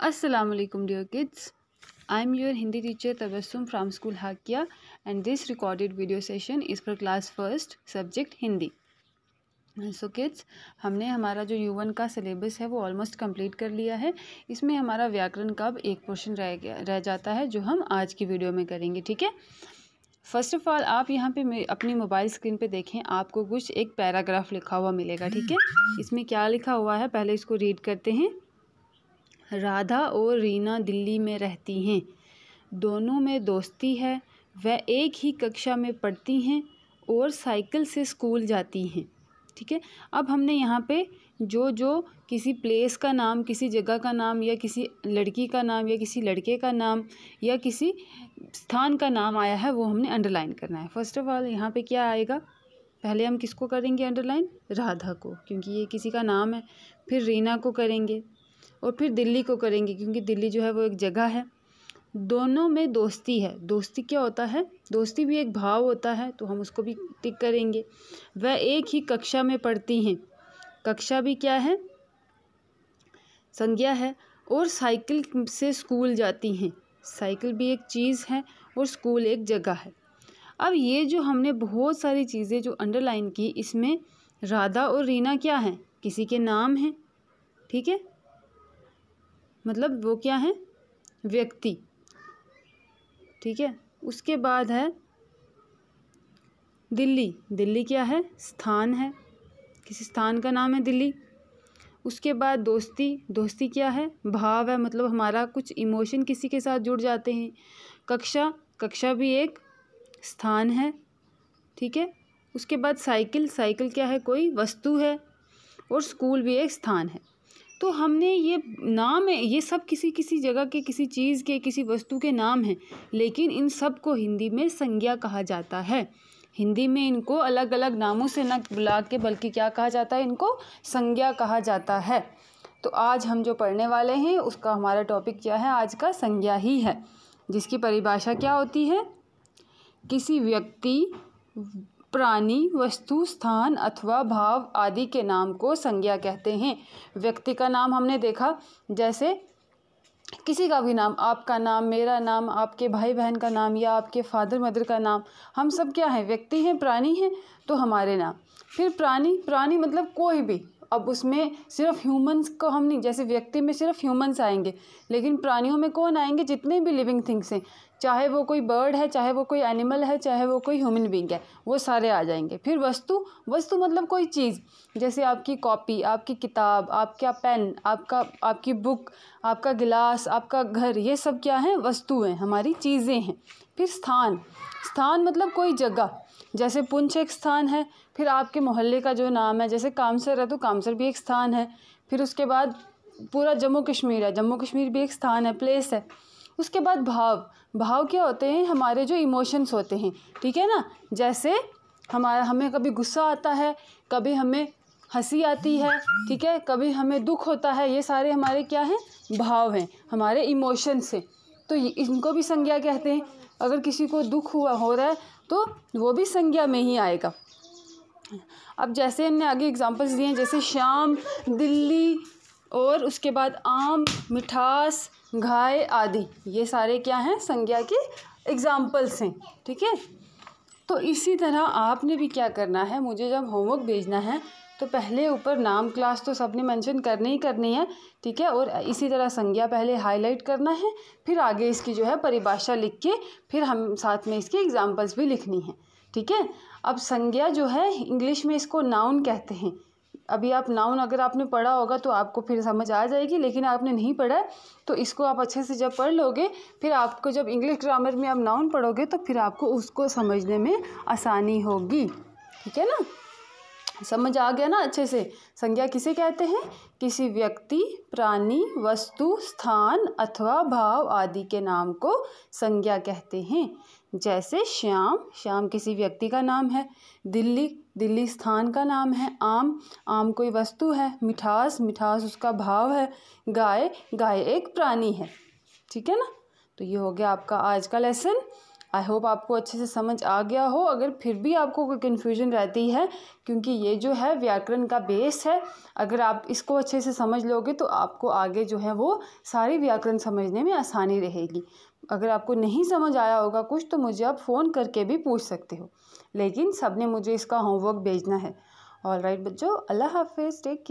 Assalamualaikum dear kids. I am your Hindi teacher Tabassum from school Hakia and this recorded video session is for class first subject Hindi. So kids, हमने हमारा जो U1 का syllabus है वो almost complete कर लिया है। इसमें हमारा व्याकरण का अब एक पोर्शन रह जाता है जो हम आज की वीडियो में करेंगे, ठीक है। फर्स्ट ऑफ ऑल आप यहाँ पे अपनी मोबाइल स्क्रीन पे देखें, आपको कुछ एक पैराग्राफ लिखा हुआ मिलेगा, ठीक है। इसमें क्या लिखा हुआ है पहले इसको रीड करते हैं। राधा और रीना दिल्ली में रहती हैं, दोनों में दोस्ती है, वह एक ही कक्षा में पढ़ती हैं और साइकिल से स्कूल जाती हैं, ठीक है। अब हमने यहाँ पे जो किसी प्लेस का नाम, किसी जगह का नाम या किसी लड़की का नाम या किसी लड़के का नाम या किसी स्थान का नाम आया है वो हमने अंडरलाइन करना है। फर्स्ट ऑफ ऑल यहाँ पे क्या आएगा, पहले हम किसको करेंगे अंडरलाइन, राधा को, क्योंकि ये किसी का नाम है। फिर रीना को करेंगे और फिर दिल्ली को करेंगे क्योंकि दिल्ली जो है वो एक जगह है। दोनों में दोस्ती है, दोस्ती क्या होता है, दोस्ती भी एक भाव होता है तो हम उसको भी टिक करेंगे। वह एक ही कक्षा में पढ़ती हैं, कक्षा भी क्या है, संज्ञा है। और साइकिल से स्कूल जाती हैं, साइकिल भी एक चीज़ है और स्कूल एक जगह है। अब ये जो हमने बहुत सारी चीज़ें जो अंडरलाइन की, इसमें राधा और रीना क्या हैं, किसी के नाम हैं, ठीक है, मतलब वो क्या है, व्यक्ति, ठीक है। उसके बाद है दिल्ली, दिल्ली क्या है, स्थान है, किसी स्थान का नाम है दिल्ली। उसके बाद दोस्ती, दोस्ती क्या है, भाव है, मतलब हमारा कुछ इमोशन किसी के साथ जुड़ जाते हैं। कक्षा, कक्षा भी एक स्थान है, ठीक है। उसके बाद साइकिल, साइकिल क्या है, कोई वस्तु है। और स्कूल भी एक स्थान है। तो हमने ये नाम है, ये सब किसी जगह के, किसी चीज़ के, किसी वस्तु के नाम हैं, लेकिन इन सब को हिंदी में संज्ञा कहा जाता है। हिंदी में इनको अलग अलग नामों से न बुला के बल्कि क्या कहा जाता है, इनको संज्ञा कहा जाता है। तो आज हम जो पढ़ने वाले हैं उसका हमारा टॉपिक क्या है, आज का संज्ञा ही है, जिसकी परिभाषा क्या होती है, किसी व्यक्ति, प्राणी, वस्तु, स्थान अथवा भाव आदि के नाम को संज्ञा कहते हैं। व्यक्ति का नाम हमने देखा, जैसे किसी का भी नाम, आपका नाम, मेरा नाम, आपके भाई बहन का नाम या आपके फादर मदर का नाम, हम सब क्या हैं, व्यक्ति हैं, प्राणी हैं, तो हमारे नाम। फिर प्राणी, प्राणी मतलब कोई भी, अब उसमें सिर्फ ह्यूमंस को हम नहीं, जैसे व्यक्ति में सिर्फ ह्यूमंस आएंगे, लेकिन प्राणियों में कौन आएंगे, जितने भी लिविंग थिंग्स हैं, चाहे वो कोई बर्ड है, चाहे वो कोई एनिमल है, चाहे वो कोई ह्यूमन बीइंग है, वो सारे आ जाएंगे। फिर वस्तु, वस्तु मतलब कोई चीज़, जैसे आपकी कॉपी, आपकी किताब, आपका पेन, आपकी बुक, आपका गिलास, आपका घर, ये सब क्या है, वस्तु हैं, हमारी चीज़ें हैं। फिर स्थान, स्थान मतलब कोई जगह, जैसे पुंछ एक स्थान है। फिर आपके मोहल्ले का जो नाम है, जैसे कामसर है तो कामसर भी एक स्थान है। फिर उसके बाद पूरा जम्मू कश्मीर है, जम्मू कश्मीर भी एक स्थान है, प्लेस है। उसके बाद भाव, भाव क्या होते हैं, हमारे जो इमोशंस होते हैं, ठीक है ना। जैसे हमें कभी गुस्सा आता है, कभी हमें हंसी आती है, ठीक है, कभी हमें दुख होता है, ये सारे हमारे क्या हैं, भाव हैं, हमारे इमोशंस हैं। तो इनको भी संज्ञा कहते हैं। अगर किसी को दुख हो रहा है तो वो भी संज्ञा में ही आएगा। अब जैसे हमने आगे एग्जांपल्स दिए हैं, जैसे श्याम, दिल्ली, और उसके बाद आम, मिठास, घाय आदि, ये सारे क्या हैं, संज्ञा के एग्जांपल्स हैं, ठीक है। तो इसी तरह आपने भी क्या करना है, मुझे जब होमवर्क भेजना है तो पहले ऊपर नाम, क्लास तो सबने मेंशन करनी है, ठीक है। और इसी तरह संज्ञा पहले हाईलाइट करना है, फिर आगे इसकी जो है परिभाषा लिख के फिर हम साथ में इसके एग्जांपल्स भी लिखनी है, ठीक है। अब संज्ञा जो है इंग्लिश में इसको नाउन कहते हैं। अभी आप नाउन अगर आपने पढ़ा होगा तो आपको फिर समझ आ जाएगी, लेकिन आपने नहीं पढ़ा है तो इसको आप अच्छे से जब पढ़ लोगे, फिर आपको जब इंग्लिश ग्रामर में आप नाउन पढ़ोगे तो फिर आपको उसको समझने में आसानी होगी, ठीक है ना। समझ आ गया ना अच्छे से। संज्ञा किसे कहते हैं, किसी व्यक्ति, प्राणी, वस्तु, स्थान अथवा भाव आदि के नाम को संज्ञा कहते हैं। जैसे श्याम, श्याम किसी व्यक्ति का नाम है। दिल्ली, दिल्ली स्थान का नाम है। आम, आम कोई वस्तु है। मिठास, मिठास उसका भाव है। गाय, गाय एक प्राणी है, ठीक है ना। तो ये हो गया आपका आज का लेसन। आई होप आपको अच्छे से समझ आ गया हो। अगर फिर भी आपको कोई कन्फ्यूजन रहती है, क्योंकि ये जो है व्याकरण का बेस है, अगर आप इसको अच्छे से समझ लोगे तो आपको आगे जो है वो सारी व्याकरण समझने में आसानी रहेगी। अगर आपको नहीं समझ आया होगा कुछ तो मुझे आप फ़ोन करके भी पूछ सकते हो, लेकिन सबने मुझे इसका होमवर्क भेजना है। ऑलराइट बच्चों, अल्लाह हाफिज़, टेक केयर।